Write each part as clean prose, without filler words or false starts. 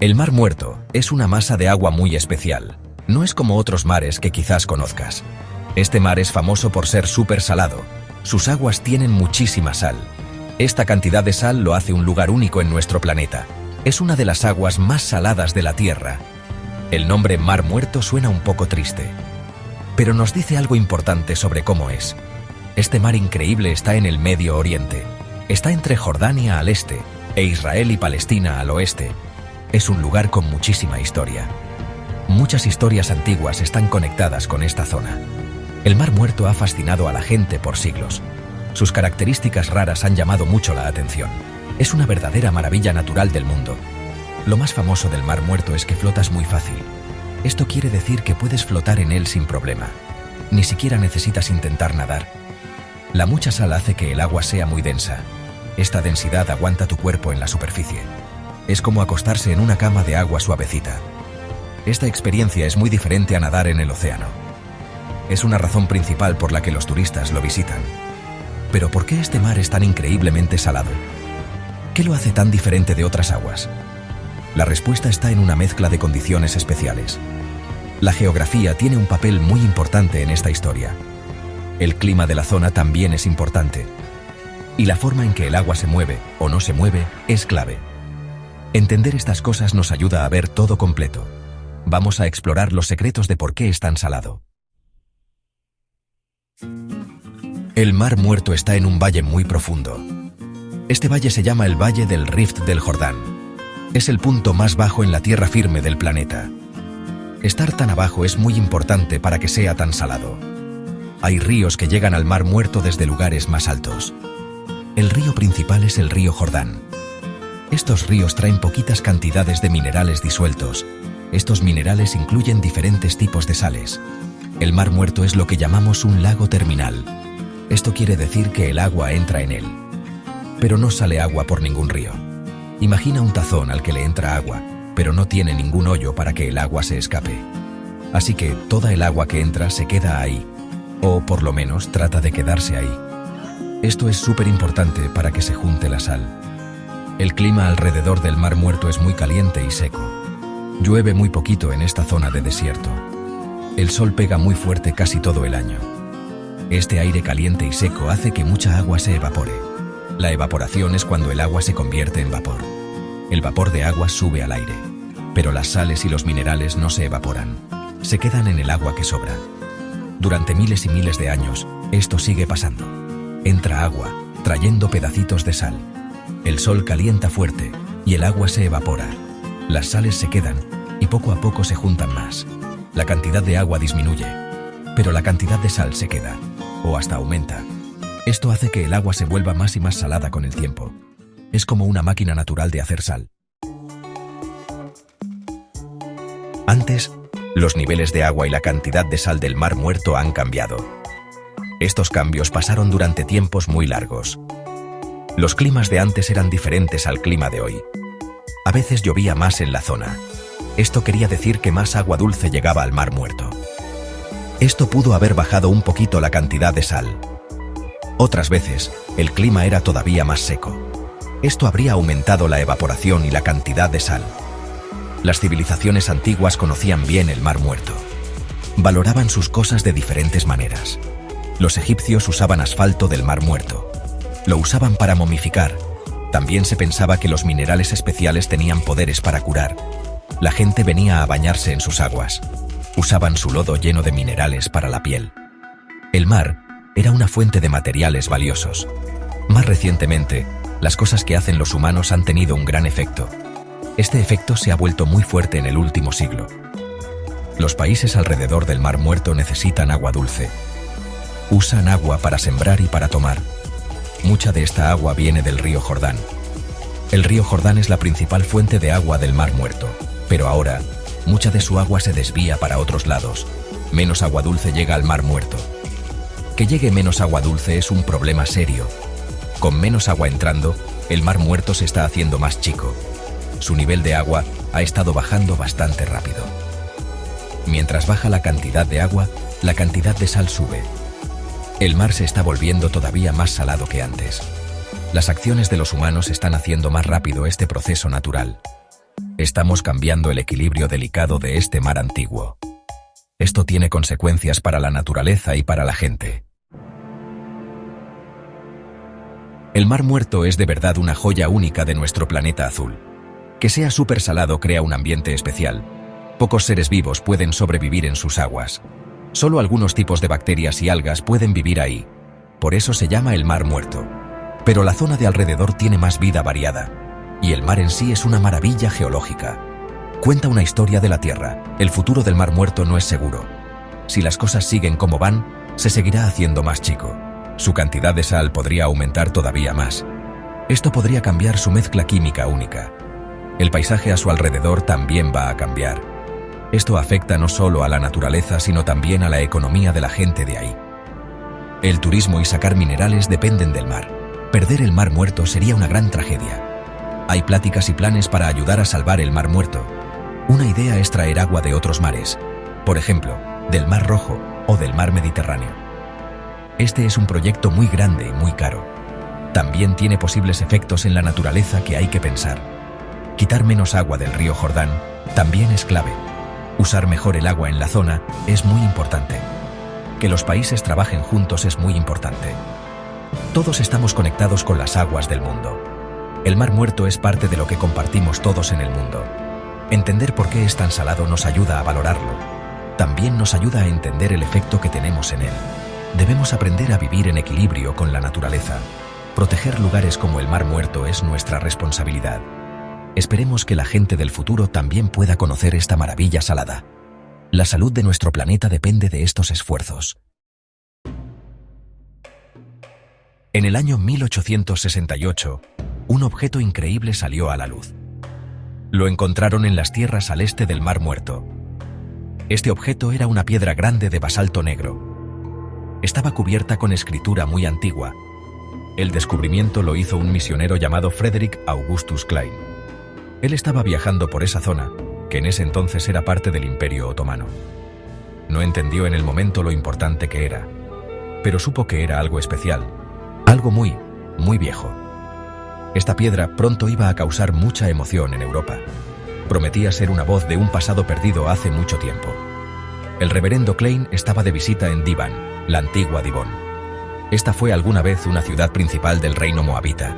El Mar Muerto es una masa de agua muy especial. No es como otros mares que quizás conozcas. Este mar es famoso por ser súper salado. Sus aguas tienen muchísima sal. Esta cantidad de sal lo hace un lugar único en nuestro planeta. Es una de las aguas más saladas de la Tierra. El nombre Mar Muerto suena un poco triste, pero nos dice algo importante sobre cómo es. Este mar increíble está en el Medio Oriente. Está entre Jordania al este e Israel y Palestina al oeste. Es un lugar con muchísima historia. Muchas historias antiguas están conectadas con esta zona. El Mar Muerto ha fascinado a la gente por siglos. Sus características raras han llamado mucho la atención. Es una verdadera maravilla natural del mundo. Lo más famoso del Mar Muerto es que flotas muy fácil. Esto quiere decir que puedes flotar en él sin problema. Ni siquiera necesitas intentar nadar. La mucha sal hace que el agua sea muy densa. Esta densidad aguanta tu cuerpo en la superficie. Es como acostarse en una cama de agua suavecita. Esta experiencia es muy diferente a nadar en el océano. Es una razón principal por la que los turistas lo visitan. Pero ¿por qué este mar es tan increíblemente salado? ¿Qué lo hace tan diferente de otras aguas? La respuesta está en una mezcla de condiciones especiales. La geografía tiene un papel muy importante en esta historia. El clima de la zona también es importante. Y la forma en que el agua se mueve o no se mueve es clave. Entender estas cosas nos ayuda a ver todo completo. Vamos a explorar los secretos de por qué es tan salado. El Mar Muerto está en un valle muy profundo. Este valle se llama el Valle del Rift del Jordán. Es el punto más bajo en la tierra firme del planeta. Estar tan abajo es muy importante para que sea tan salado. Hay ríos que llegan al Mar Muerto desde lugares más altos. El río principal es el río Jordán. Estos ríos traen poquitas cantidades de minerales disueltos. Estos minerales incluyen diferentes tipos de sales. El Mar Muerto es lo que llamamos un lago terminal. Esto quiere decir que el agua entra en él. Pero no sale agua por ningún río. Imagina un tazón al que le entra agua, pero no tiene ningún hoyo para que el agua se escape. Así que toda el agua que entra se queda ahí, o por lo menos trata de quedarse ahí. Esto es súper importante para que se junte la sal. El clima alrededor del Mar Muerto es muy caliente y seco. Llueve muy poquito en esta zona de desierto. El sol pega muy fuerte casi todo el año. Este aire caliente y seco hace que mucha agua se evapore. La evaporación es cuando el agua se convierte en vapor. El vapor de agua sube al aire, pero las sales y los minerales no se evaporan. Se quedan en el agua que sobra. Durante miles y miles de años, esto sigue pasando. Entra agua, trayendo pedacitos de sal. El sol calienta fuerte y el agua se evapora. Las sales se quedan y poco a poco se juntan más. La cantidad de agua disminuye, pero la cantidad de sal se queda, o hasta aumenta. Esto hace que el agua se vuelva más y más salada con el tiempo. Es como una máquina natural de hacer sal. Antes, los niveles de agua y la cantidad de sal del Mar Muerto han cambiado. Estos cambios pasaron durante tiempos muy largos. Los climas de antes eran diferentes al clima de hoy. A veces llovía más en la zona. Esto quería decir que más agua dulce llegaba al Mar Muerto. Esto pudo haber bajado un poquito la cantidad de sal. Otras veces, el clima era todavía más seco. Esto habría aumentado la evaporación y la cantidad de sal. Las civilizaciones antiguas conocían bien el Mar Muerto. Valoraban sus cosas de diferentes maneras. Los egipcios usaban asfalto del Mar Muerto. Lo usaban para momificar. También se pensaba que los minerales especiales tenían poderes para curar. La gente venía a bañarse en sus aguas. Usaban su lodo lleno de minerales para la piel. El mar era una fuente de materiales valiosos. Más recientemente, las cosas que hacen los humanos han tenido un gran efecto. Este efecto se ha vuelto muy fuerte en el último siglo. Los países alrededor del Mar Muerto necesitan agua dulce. Usan agua para sembrar y para tomar. Mucha de esta agua viene del río Jordán. El río Jordán es la principal fuente de agua del Mar Muerto, pero ahora, mucha de su agua se desvía para otros lados. Menos agua dulce llega al Mar Muerto. Que llegue menos agua dulce es un problema serio. Con menos agua entrando, el Mar Muerto se está haciendo más chico. Su nivel de agua ha estado bajando bastante rápido. Mientras baja la cantidad de agua, la cantidad de sal sube. El mar se está volviendo todavía más salado que antes. Las acciones de los humanos están haciendo más rápido este proceso natural. Estamos cambiando el equilibrio delicado de este mar antiguo. Esto tiene consecuencias para la naturaleza y para la gente. El Mar Muerto es de verdad una joya única de nuestro planeta azul. Que sea súper salado crea un ambiente especial. Pocos seres vivos pueden sobrevivir en sus aguas. Solo algunos tipos de bacterias y algas pueden vivir ahí. Por eso se llama el Mar Muerto. Pero la zona de alrededor tiene más vida variada. Y el mar en sí es una maravilla geológica. Cuenta una historia de la Tierra. El futuro del Mar Muerto no es seguro. Si las cosas siguen como van, se seguirá haciendo más chico. Su cantidad de sal podría aumentar todavía más. Esto podría cambiar su mezcla química única. El paisaje a su alrededor también va a cambiar. Esto afecta no solo a la naturaleza, sino también a la economía de la gente de ahí. El turismo y sacar minerales dependen del mar. Perder el Mar Muerto sería una gran tragedia. Hay pláticas y planes para ayudar a salvar el Mar Muerto. Una idea es traer agua de otros mares, por ejemplo, del Mar Rojo o del Mar Mediterráneo. Este es un proyecto muy grande y muy caro. También tiene posibles efectos en la naturaleza que hay que pensar. Quitar menos agua del río Jordán también es clave. Usar mejor el agua en la zona es muy importante. Que los países trabajen juntos es muy importante. Todos estamos conectados con las aguas del mundo. El Mar Muerto es parte de lo que compartimos todos en el mundo. Entender por qué es tan salado nos ayuda a valorarlo. También nos ayuda a entender el efecto que tenemos en él. Debemos aprender a vivir en equilibrio con la naturaleza. Proteger lugares como el Mar Muerto es nuestra responsabilidad. Esperemos que la gente del futuro también pueda conocer esta maravilla salada. La salud de nuestro planeta depende de estos esfuerzos. En el año 1868, un objeto increíble salió a la luz. Lo encontraron en las tierras al este del Mar Muerto. Este objeto era una piedra grande de basalto negro. Estaba cubierta con escritura muy antigua. El descubrimiento lo hizo un misionero llamado Frederick Augustus Klein. Él estaba viajando por esa zona, que en ese entonces era parte del Imperio Otomano. No entendió en el momento lo importante que era, pero supo que era algo especial, algo muy, muy viejo. Esta piedra pronto iba a causar mucha emoción en Europa. Prometía ser una voz de un pasado perdido hace mucho tiempo. El reverendo Klein estaba de visita en Divan, la antigua Dibón. Esta fue alguna vez una ciudad principal del reino moabita.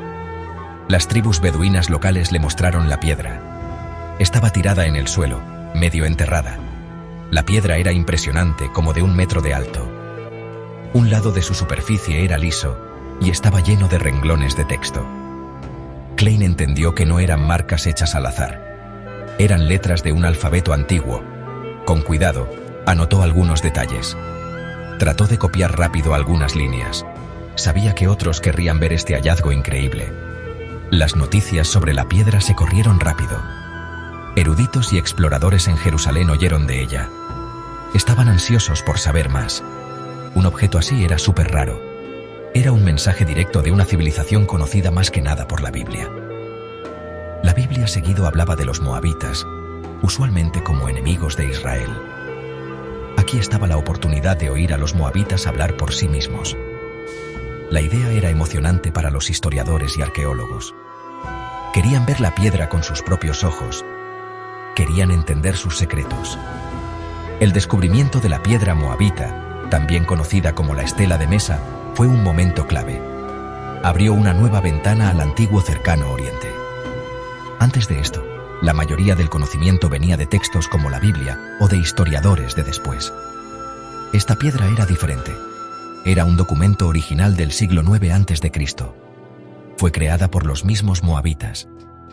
Las tribus beduinas locales le mostraron la piedra. Estaba tirada en el suelo, medio enterrada. La piedra era impresionante, como de 1 metro de alto. Un lado de su superficie era liso y estaba lleno de renglones de texto. Klein entendió que no eran marcas hechas al azar. Eran letras de un alfabeto antiguo. Con cuidado, anotó algunos detalles. Trató de copiar rápido algunas líneas. Sabía que otros querrían ver este hallazgo increíble. Las noticias sobre la piedra se corrieron rápido. Eruditos y exploradores en Jerusalén oyeron de ella. Estaban ansiosos por saber más. Un objeto así era súper raro. Era un mensaje directo de una civilización conocida más que nada por la Biblia. La Biblia seguido hablaba de los moabitas, usualmente como enemigos de Israel. Aquí estaba la oportunidad de oír a los moabitas hablar por sí mismos. La idea era emocionante para los historiadores y arqueólogos. Querían ver la piedra con sus propios ojos. Querían entender sus secretos. El descubrimiento de la piedra moabita, también conocida como la Estela de Mesa, fue un momento clave. Abrió una nueva ventana al antiguo cercano Oriente. Antes de esto, la mayoría del conocimiento venía de textos como la Biblia o de historiadores de después. Esta piedra era diferente. Era un documento original del siglo IX a.C. Fue creada por los mismos moabitas.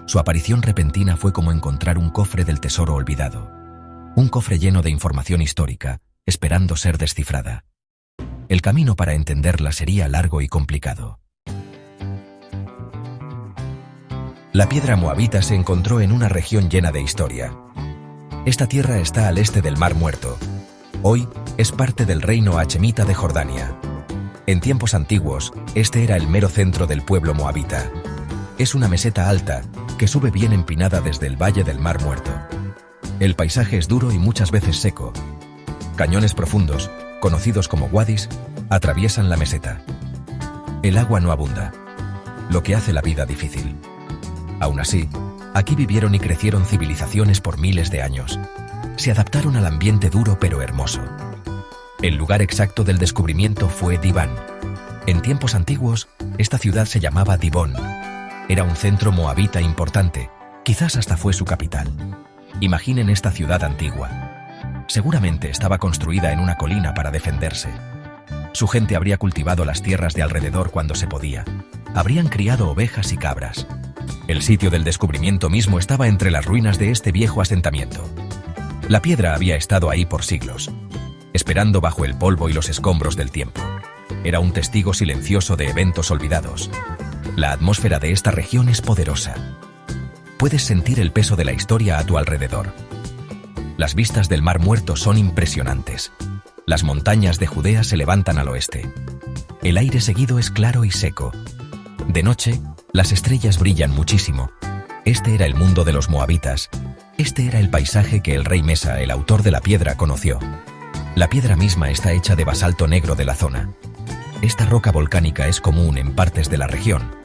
Su aparición repentina fue como encontrar un cofre del tesoro olvidado. Un cofre lleno de información histórica, esperando ser descifrada. El camino para entenderla sería largo y complicado. La piedra moabita se encontró en una región llena de historia. Esta tierra está al este del Mar Muerto. Hoy es parte del reino hachemita de Jordania. En tiempos antiguos, este era el mero centro del pueblo moabita. Es una meseta alta que sube bien empinada desde el valle del Mar Muerto. El paisaje es duro y muchas veces seco. Cañones profundos, conocidos como wadis, atraviesan la meseta. El agua no abunda, lo que hace la vida difícil. Aún así, Aquí vivieron y crecieron civilizaciones por miles de años. Se adaptaron al ambiente duro pero hermoso. El lugar exacto del descubrimiento fue Dibán. En tiempos antiguos, esta ciudad se llamaba Dibón. Era un centro moabita importante, quizás hasta fue su capital. Imaginen esta ciudad antigua. Seguramente estaba construida en una colina para defenderse. Su gente habría cultivado las tierras de alrededor cuando se podía. Habrían criado ovejas y cabras. El sitio del descubrimiento mismo estaba entre las ruinas de este viejo asentamiento. La piedra había estado ahí por siglos, esperando bajo el polvo y los escombros del tiempo. Era un testigo silencioso de eventos olvidados. La atmósfera de esta región es poderosa. Puedes sentir el peso de la historia a tu alrededor. Las vistas del Mar Muerto son impresionantes. Las montañas de Judea se levantan al oeste. El aire seguido es claro y seco. De noche, las estrellas brillan muchísimo. Este era el mundo de los moabitas. Este era el paisaje que el rey Mesa, el autor de la piedra, conoció. La piedra misma está hecha de basalto negro de la zona. Esta roca volcánica es común en partes de la región.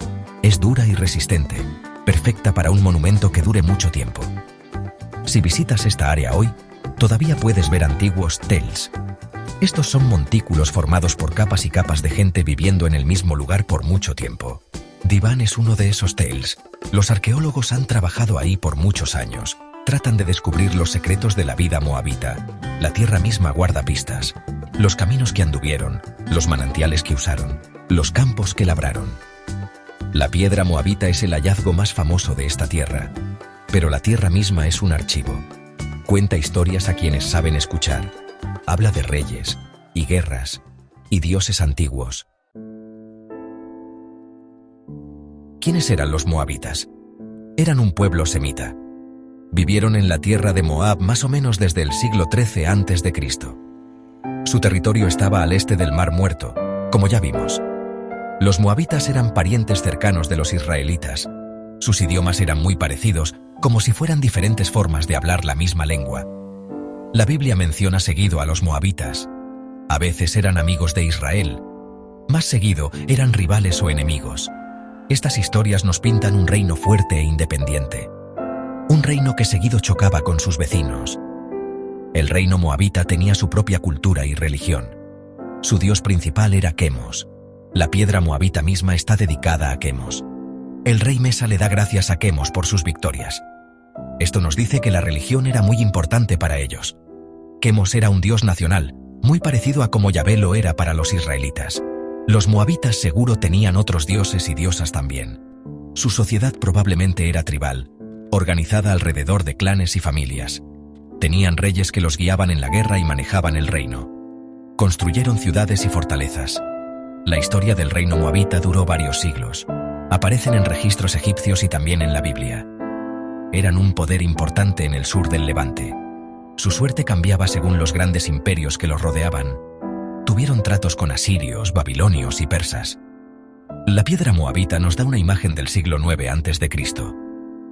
Es dura y resistente, perfecta para un monumento que dure mucho tiempo. Si visitas esta área hoy, todavía puedes ver antiguos tels. Estos son montículos formados por capas y capas de gente viviendo en el mismo lugar por mucho tiempo. Dibán es uno de esos tels. Los arqueólogos han trabajado ahí por muchos años. Tratan de descubrir los secretos de la vida moabita. La tierra misma guarda pistas. Los caminos que anduvieron, los manantiales que usaron, los campos que labraron. La piedra moabita es el hallazgo más famoso de esta tierra. Pero la tierra misma es un archivo. Cuenta historias a quienes saben escuchar. Habla de reyes, y guerras, y dioses antiguos. ¿Quiénes eran los moabitas? Eran un pueblo semita. Vivieron en la tierra de Moab más o menos desde el siglo XIII a.C. Su territorio estaba al este del Mar Muerto, como ya vimos. Los moabitas eran parientes cercanos de los israelitas. Sus idiomas eran muy parecidos, como si fueran diferentes formas de hablar la misma lengua. La Biblia menciona seguido a los moabitas. A veces eran amigos de Israel. Más seguido eran rivales o enemigos. Estas historias nos pintan un reino fuerte e independiente. Un reino que seguido chocaba con sus vecinos. El reino moabita tenía su propia cultura y religión. Su dios principal era Quemos. La piedra moabita misma está dedicada a Quemos. El rey Mesa le da gracias a Quemos por sus victorias. Esto nos dice que la religión era muy importante para ellos. Quemos era un dios nacional, muy parecido a como Yahvé lo era para los israelitas. Los moabitas seguro tenían otros dioses y diosas también. Su sociedad probablemente era tribal, organizada alrededor de clanes y familias. Tenían reyes que los guiaban en la guerra y manejaban el reino. Construyeron ciudades y fortalezas. La historia del reino moabita duró varios siglos. Aparecen en registros egipcios y también en la Biblia. Eran un poder importante en el sur del Levante. Su suerte cambiaba según los grandes imperios que los rodeaban. Tuvieron tratos con asirios, babilonios y persas. La piedra moabita nos da una imagen del siglo IX a.C.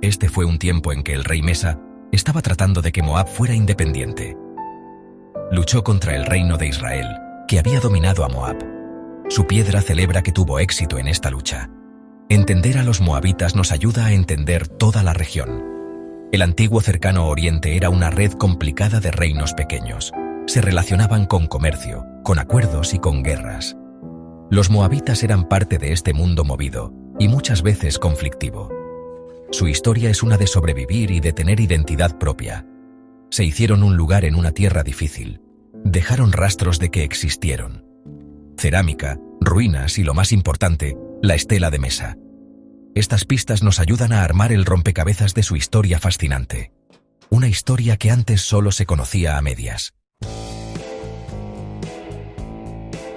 Este fue un tiempo en que el rey Mesa estaba tratando de que Moab fuera independiente. Luchó contra el reino de Israel, que había dominado a Moab. Su piedra celebra que tuvo éxito en esta lucha. Entender a los moabitas nos ayuda a entender toda la región. El antiguo cercano oriente era una red complicada de reinos pequeños. Se relacionaban con comercio, con acuerdos y con guerras. Los moabitas eran parte de este mundo movido y muchas veces conflictivo. Su historia es una de sobrevivir y de tener identidad propia. Se hicieron un lugar en una tierra difícil. Dejaron rastros de que existieron. Cerámica, ruinas y, lo más importante, la estela de Mesa. Estas pistas nos ayudan a armar el rompecabezas de su historia fascinante. Una historia que antes solo se conocía a medias.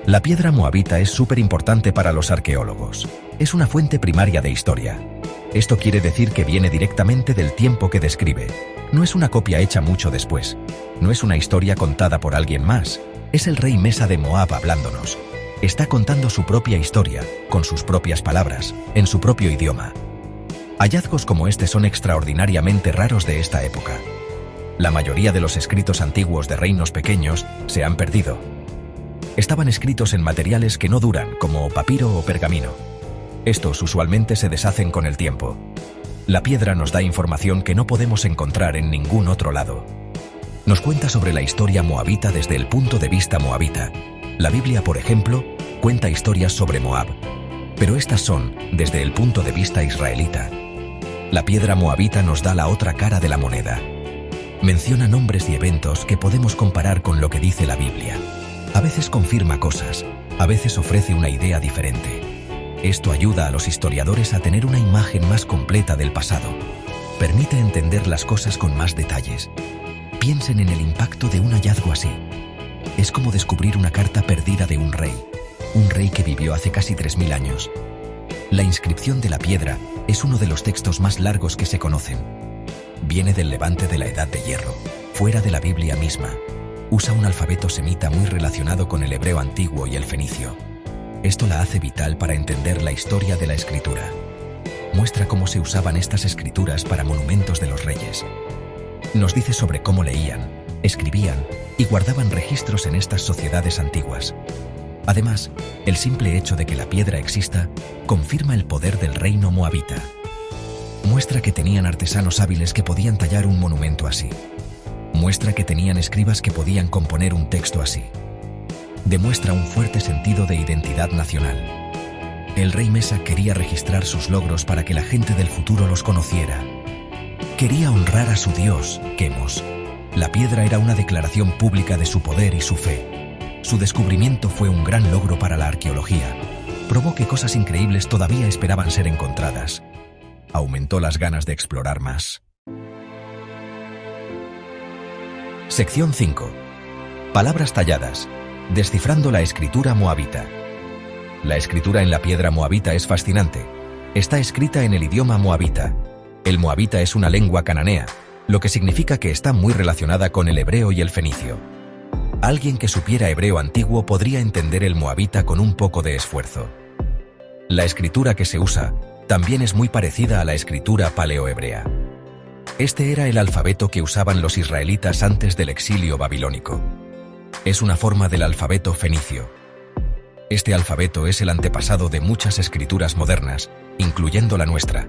La piedra moabita es súper importante para los arqueólogos. Es una fuente primaria de historia. Esto quiere decir que viene directamente del tiempo que describe. No es una copia hecha mucho después. No es una historia contada por alguien más. Es el rey Mesa de Moab hablándonos. Está contando su propia historia, con sus propias palabras, en su propio idioma. Hallazgos como este son extraordinariamente raros de esta época. La mayoría de los escritos antiguos de reinos pequeños se han perdido. Estaban escritos en materiales que no duran, como papiro o pergamino. Estos usualmente se deshacen con el tiempo. La piedra nos da información que no podemos encontrar en ningún otro lado. Nos cuenta sobre la historia moabita desde el punto de vista moabita. La Biblia, por ejemplo, cuenta historias sobre Moab, pero estas son desde el punto de vista israelita. La piedra moabita nos da la otra cara de la moneda. Menciona nombres y eventos que podemos comparar con lo que dice la Biblia. A veces confirma cosas, a veces ofrece una idea diferente. Esto ayuda a los historiadores a tener una imagen más completa del pasado. Permite entender las cosas con más detalles. Piensen en el impacto de un hallazgo así. Es como descubrir una carta perdida de un rey que vivió hace casi 3000 años. La inscripción de la piedra es uno de los textos más largos que se conocen. Viene del levante de la Edad de Hierro, fuera de la Biblia misma. Usa un alfabeto semita muy relacionado con el hebreo antiguo y el fenicio. Esto la hace vital para entender la historia de la escritura. Muestra cómo se usaban estas escrituras para monumentos de los reyes. Nos dice sobre cómo leían, escribían y guardaban registros en estas sociedades antiguas. Además, el simple hecho de que la piedra exista confirma el poder del reino moabita. Muestra que tenían artesanos hábiles que podían tallar un monumento así. Muestra que tenían escribas que podían componer un texto así. Demuestra un fuerte sentido de identidad nacional. El rey Mesa quería registrar sus logros para que la gente del futuro los conociera. Quería honrar a su dios, Quemos. La piedra era una declaración pública de su poder y su fe. Su descubrimiento fue un gran logro para la arqueología. Probó que cosas increíbles todavía esperaban ser encontradas. Aumentó las ganas de explorar más. Sección 5. Palabras talladas. Descifrando la escritura moabita. La escritura en la piedra moabita es fascinante. Está escrita en el idioma moabita. El moabita es una lengua cananea, lo que significa que está muy relacionada con el hebreo y el fenicio. Alguien que supiera hebreo antiguo podría entender el moabita con un poco de esfuerzo. La escritura que se usa también es muy parecida a la escritura paleohebrea. Este era el alfabeto que usaban los israelitas antes del exilio babilónico. Es una forma del alfabeto fenicio. Este alfabeto es el antepasado de muchas escrituras modernas, incluyendo la nuestra.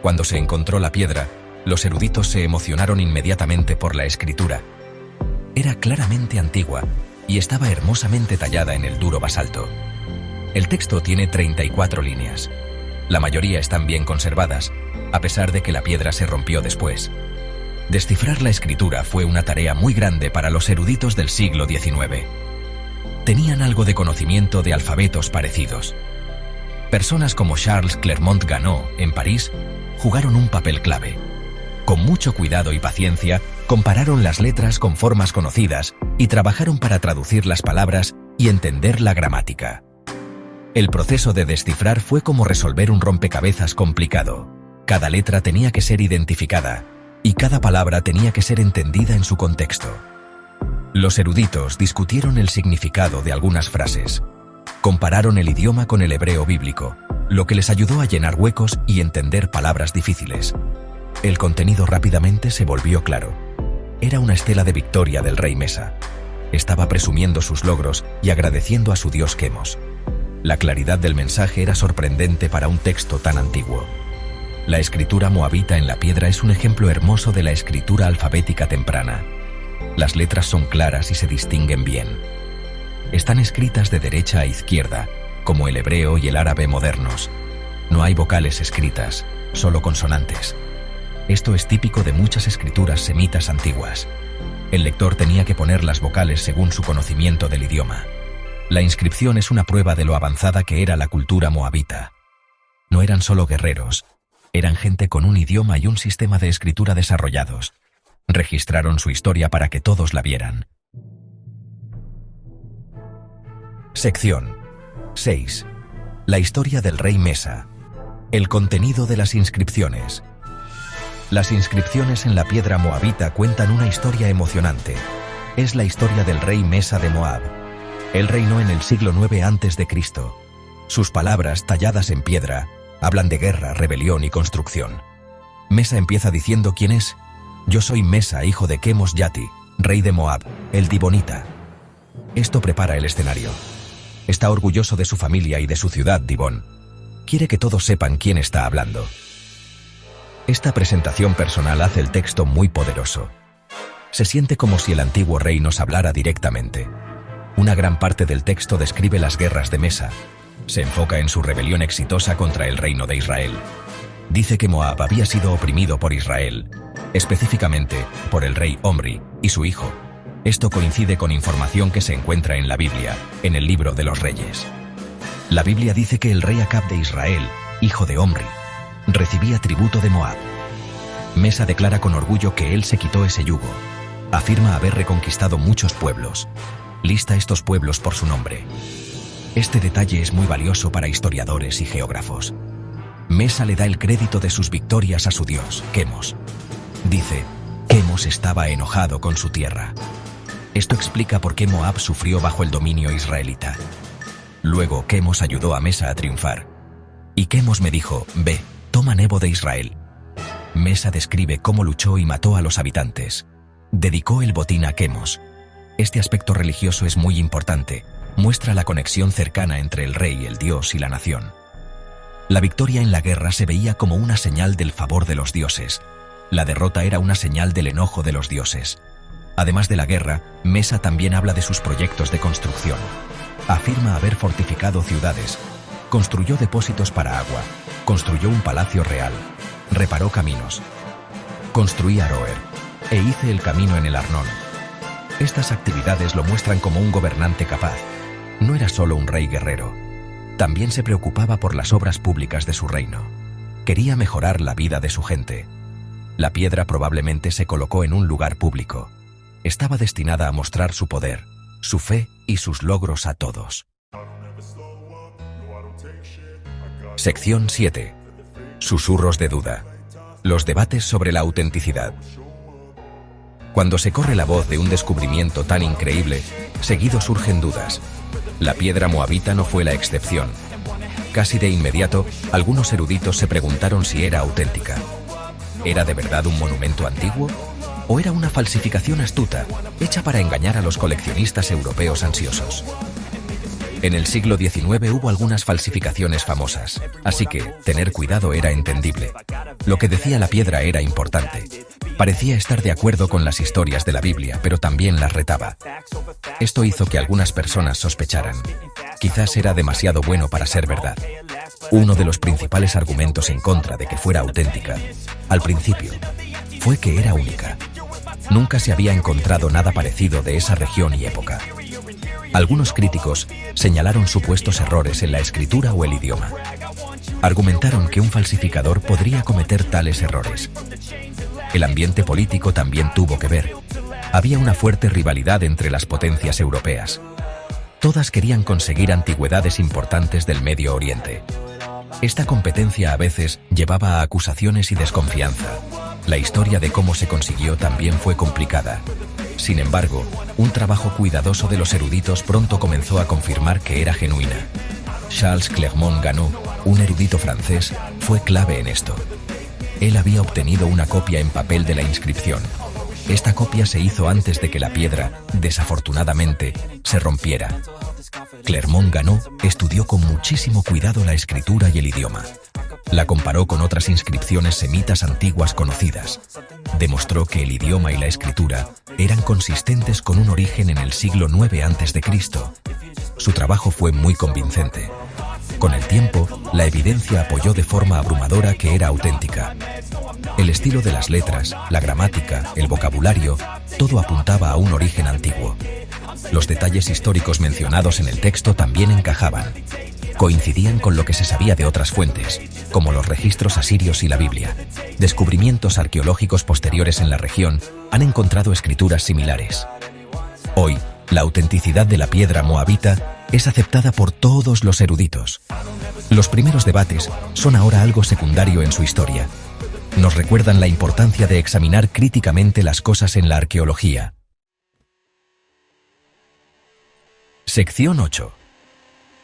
Cuando se encontró la piedra, los eruditos se emocionaron inmediatamente por la escritura. Era claramente antigua y estaba hermosamente tallada en el duro basalto. El texto tiene 34 líneas. La mayoría están bien conservadas, a pesar de que la piedra se rompió después. Descifrar la escritura fue una tarea muy grande para los eruditos del siglo XIX. Tenían algo de conocimiento de alfabetos parecidos. Personas como Charles Clermont-Ganneau, en París, jugaron un papel clave. Con mucho cuidado y paciencia, compararon las letras con formas conocidas y trabajaron para traducir las palabras y entender la gramática. El proceso de descifrar fue como resolver un rompecabezas complicado. Cada letra tenía que ser identificada y cada palabra tenía que ser entendida en su contexto. Los eruditos discutieron el significado de algunas frases. Compararon el idioma con el hebreo bíblico, lo que les ayudó a llenar huecos y entender palabras difíciles. El contenido rápidamente se volvió claro. Era una estela de victoria del rey Mesa. Estaba presumiendo sus logros y agradeciendo a su dios Quemos. La claridad del mensaje era sorprendente para un texto tan antiguo. La escritura moabita en la piedra es un ejemplo hermoso de la escritura alfabética temprana. Las letras son claras y se distinguen bien. Están escritas de derecha a izquierda, como el hebreo y el árabe modernos. No hay vocales escritas, solo consonantes. Esto es típico de muchas escrituras semitas antiguas. El lector tenía que poner las vocales según su conocimiento del idioma. La inscripción es una prueba de lo avanzada que era la cultura moabita. No eran solo guerreros, eran gente con un idioma y un sistema de escritura desarrollados. Registraron su historia para que todos la vieran. Sección 6. La historia del rey Mesa. El contenido de las inscripciones. Las inscripciones en la piedra moabita cuentan una historia emocionante. Es la historia del rey Mesa de Moab. Él reinó en el siglo IX a.C. Sus palabras, talladas en piedra, hablan de guerra, rebelión y construcción. Mesa empieza diciendo quién es. Yo soy Mesa, hijo de Quemos Yati, rey de Moab, el Dibonita. Esto prepara el escenario. Está orgulloso de su familia y de su ciudad, Dibón. Quiere que todos sepan quién está hablando. Esta presentación personal hace el texto muy poderoso. Se siente como si el antiguo rey nos hablara directamente. Una gran parte del texto describe las guerras de Mesa. Se enfoca en su rebelión exitosa contra el reino de Israel. Dice que Moab había sido oprimido por Israel, específicamente por el rey Omri y su hijo. Esto coincide con información que se encuentra en la Biblia, en el libro de los Reyes. La Biblia dice que el rey Acab de Israel, hijo de Omri, recibía tributo de Moab. Mesa declara con orgullo que él se quitó ese yugo. Afirma haber reconquistado muchos pueblos. Lista estos pueblos por su nombre. Este detalle es muy valioso para historiadores y geógrafos. Mesa le da el crédito de sus victorias a su dios, Quemos. Dice, Quemos estaba enojado con su tierra. Esto explica por qué Moab sufrió bajo el dominio israelita. Luego Quemos ayudó a Mesa a triunfar. Y Quemos me dijo, ve, toma Nebo de Israel. Mesa describe cómo luchó y mató a los habitantes. Dedicó el botín a Quemos. Este aspecto religioso es muy importante. Muestra la conexión cercana entre el rey, el dios y la nación. La victoria en la guerra se veía como una señal del favor de los dioses. La derrota era una señal del enojo de los dioses. Además de la guerra, Mesa también habla de sus proyectos de construcción. Afirma haber fortificado ciudades, construyó depósitos para agua, construyó un palacio real, reparó caminos. Construí Aroer e hice el camino en el Arnón. Estas actividades lo muestran como un gobernante capaz. No era solo un rey guerrero. También se preocupaba por las obras públicas de su reino. Quería mejorar la vida de su gente. La piedra probablemente se colocó en un lugar público. Estaba destinada a mostrar su poder, su fe y sus logros a todos. Sección 7. Susurros de duda. Los debates sobre la autenticidad. Cuando se corre la voz de un descubrimiento tan increíble, seguido surgen dudas. La piedra moabita no fue la excepción. Casi de inmediato, algunos eruditos se preguntaron si era auténtica. ¿Era de verdad un monumento antiguo? ¿O era una falsificación astuta, hecha para engañar a los coleccionistas europeos ansiosos? En el siglo XIX hubo algunas falsificaciones famosas, así que tener cuidado era entendible. Lo que decía la piedra era importante. Parecía estar de acuerdo con las historias de la Biblia, pero también las retaba. Esto hizo que algunas personas sospecharan. Quizás era demasiado bueno para ser verdad. Uno de los principales argumentos en contra de que fuera auténtica, al principio, fue que era única. Nunca se había encontrado nada parecido de esa región y época. Algunos críticos señalaron supuestos errores en la escritura o el idioma. Argumentaron que un falsificador podría cometer tales errores. El ambiente político también tuvo que ver. Había una fuerte rivalidad entre las potencias europeas. Todas querían conseguir antigüedades importantes del Medio Oriente. Esta competencia a veces llevaba a acusaciones y desconfianza. La historia de cómo se consiguió también fue complicada. Sin embargo, un trabajo cuidadoso de los eruditos pronto comenzó a confirmar que era genuina. Charles Clermont-Ganneau, un erudito francés, fue clave en esto. Él había obtenido una copia en papel de la inscripción. Esta copia se hizo antes de que la piedra, desafortunadamente, se rompiera. Clermont-Ganneau estudió con muchísimo cuidado la escritura y el idioma. La comparó con otras inscripciones semitas antiguas conocidas. Demostró que el idioma y la escritura eran consistentes con un origen en el siglo IX a.C. Su trabajo fue muy convincente. Con el tiempo, la evidencia apoyó de forma abrumadora que era auténtica. El estilo de las letras, la gramática, el vocabulario, todo apuntaba a un origen antiguo. Los detalles históricos mencionados en el texto también encajaban. Coincidían con lo que se sabía de otras fuentes, como los registros asirios y la Biblia. Descubrimientos arqueológicos posteriores en la región han encontrado escrituras similares. Hoy, la autenticidad de la piedra moabita es aceptada por todos los eruditos. Los primeros debates son ahora algo secundario en su historia. Nos recuerdan la importancia de examinar críticamente las cosas en la arqueología. Sección 8.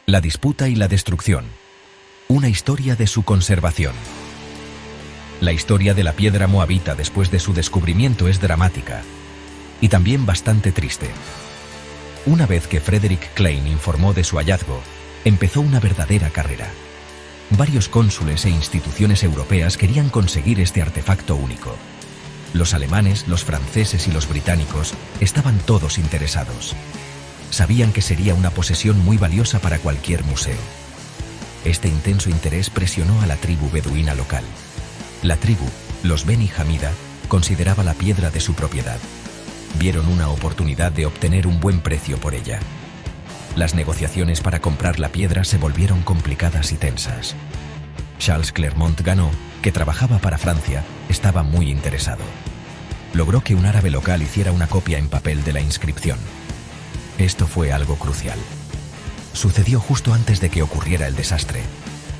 La disputa y la destrucción. Una historia de su conservación. La historia de la piedra moabita después de su descubrimiento es dramática y también bastante triste. Una vez que Frederick Klein informó de su hallazgo, empezó una verdadera carrera. Varios cónsules e instituciones europeas querían conseguir este artefacto único. Los alemanes, los franceses y los británicos estaban todos interesados. Sabían que sería una posesión muy valiosa para cualquier museo. Este intenso interés presionó a la tribu beduina local. La tribu, los Beni Hamida, consideraba la piedra de su propiedad. Vieron una oportunidad de obtener un buen precio por ella. Las negociaciones para comprar la piedra se volvieron complicadas y tensas. Charles Clermont-Ganneau, que trabajaba para Francia, estaba muy interesado. Logró que un árabe local hiciera una copia en papel de la inscripción. Esto fue algo crucial. Sucedió justo antes de que ocurriera el desastre.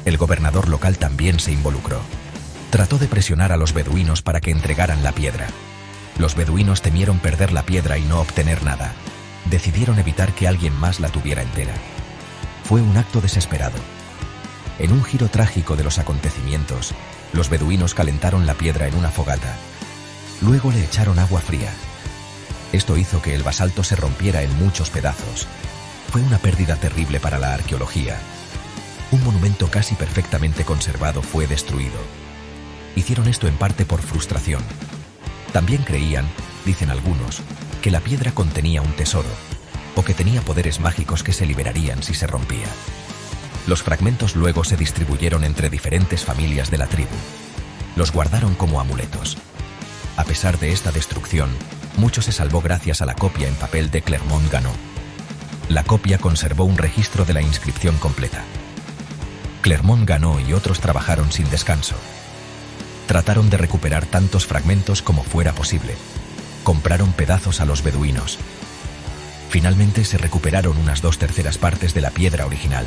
El gobernador local también se involucró. Trató de presionar a los beduinos para que entregaran la piedra. Los beduinos temieron perder la piedra y no obtener nada. Decidieron evitar que alguien más la tuviera entera. Fue un acto desesperado. En un giro trágico de los acontecimientos, los beduinos calentaron la piedra en una fogata. Luego le echaron agua fría. Esto hizo que el basalto se rompiera en muchos pedazos. Fue una pérdida terrible para la arqueología. Un monumento casi perfectamente conservado fue destruido. Hicieron esto en parte por frustración. También creían, dicen algunos, que la piedra contenía un tesoro, o que tenía poderes mágicos que se liberarían si se rompía. Los fragmentos luego se distribuyeron entre diferentes familias de la tribu. Los guardaron como amuletos. A pesar de esta destrucción, mucho se salvó gracias a la copia en papel de Clermont-Ganneau. La copia conservó un registro de la inscripción completa. Clermont-Ganneau y otros trabajaron sin descanso. Trataron de recuperar tantos fragmentos como fuera posible. Compraron pedazos a los beduinos. Finalmente se recuperaron unas 2/3 partes de la piedra original.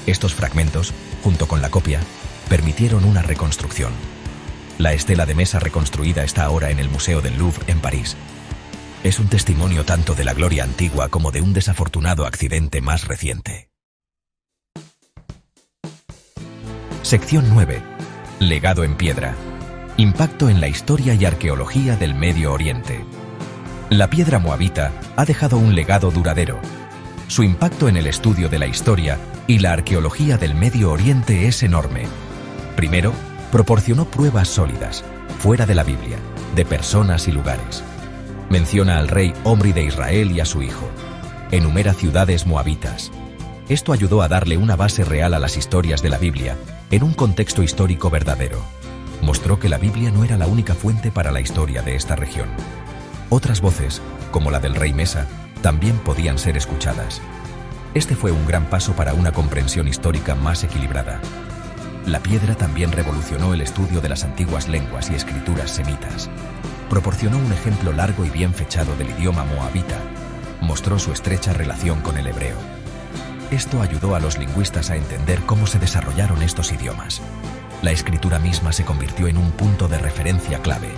Estos fragmentos, junto con la copia, permitieron una reconstrucción. La estela de mesa reconstruida está ahora en el Museo del Louvre en París. Es un testimonio tanto de la gloria antigua como de un desafortunado accidente más reciente. Sección 9. Legado en piedra. Impacto en la historia y arqueología del Medio Oriente. La piedra moabita ha dejado un legado duradero. Su impacto en el estudio de la historia y la arqueología del Medio Oriente es enorme. Primero, proporcionó pruebas sólidas, fuera de la Biblia, de personas y lugares. Menciona al rey Omri de Israel y a su hijo. Enumera ciudades moabitas. Esto ayudó a darle una base real a las historias de la Biblia, en un contexto histórico verdadero. Mostró que la Biblia no era la única fuente para la historia de esta región. Otras voces, como la del rey Mesa, también podían ser escuchadas. Este fue un gran paso para una comprensión histórica más equilibrada. La piedra también revolucionó el estudio de las antiguas lenguas y escrituras semitas. Proporcionó un ejemplo largo y bien fechado del idioma moabita. Mostró su estrecha relación con el hebreo. Esto ayudó a los lingüistas a entender cómo se desarrollaron estos idiomas. La escritura misma se convirtió en un punto de referencia clave.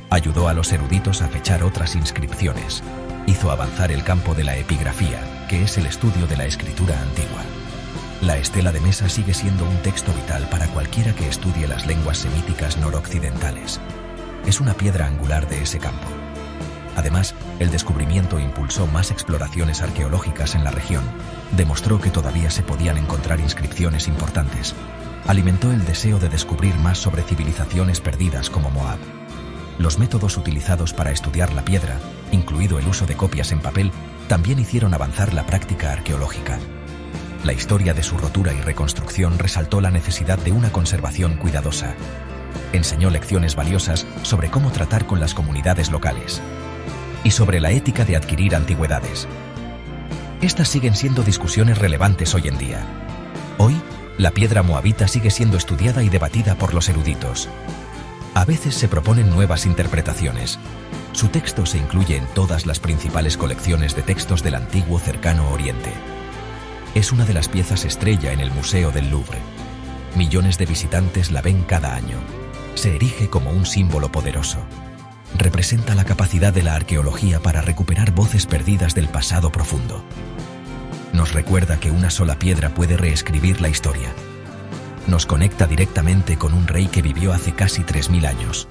Ayudó a los eruditos a fechar otras inscripciones. Hizo avanzar el campo de la epigrafía, que es el estudio de la escritura antigua. La estela de mesa sigue siendo un texto vital para cualquiera que estudie las lenguas semíticas noroccidentales. Es una piedra angular de ese campo. Además, el descubrimiento impulsó más exploraciones arqueológicas en la región. Demostró que todavía se podían encontrar inscripciones importantes. Alimentó el deseo de descubrir más sobre civilizaciones perdidas como Moab. Los métodos utilizados para estudiar la piedra, incluido el uso de copias en papel, también hicieron avanzar la práctica arqueológica. La historia de su rotura y reconstrucción resaltó la necesidad de una conservación cuidadosa. Enseñó lecciones valiosas sobre cómo tratar con las comunidades locales y sobre la ética de adquirir antigüedades. Estas siguen siendo discusiones relevantes hoy en día. Hoy, la piedra moabita sigue siendo estudiada y debatida por los eruditos. A veces se proponen nuevas interpretaciones. Su texto se incluye en todas las principales colecciones de textos del antiguo Cercano Oriente. Es una de las piezas estrella en el Museo del Louvre. Millones de visitantes la ven cada año. Se erige como un símbolo poderoso. Representa la capacidad de la arqueología para recuperar voces perdidas del pasado profundo. Nos recuerda que una sola piedra puede reescribir la historia. Nos conecta directamente con un rey que vivió hace casi 3000 años.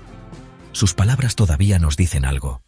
Sus palabras todavía nos dicen algo.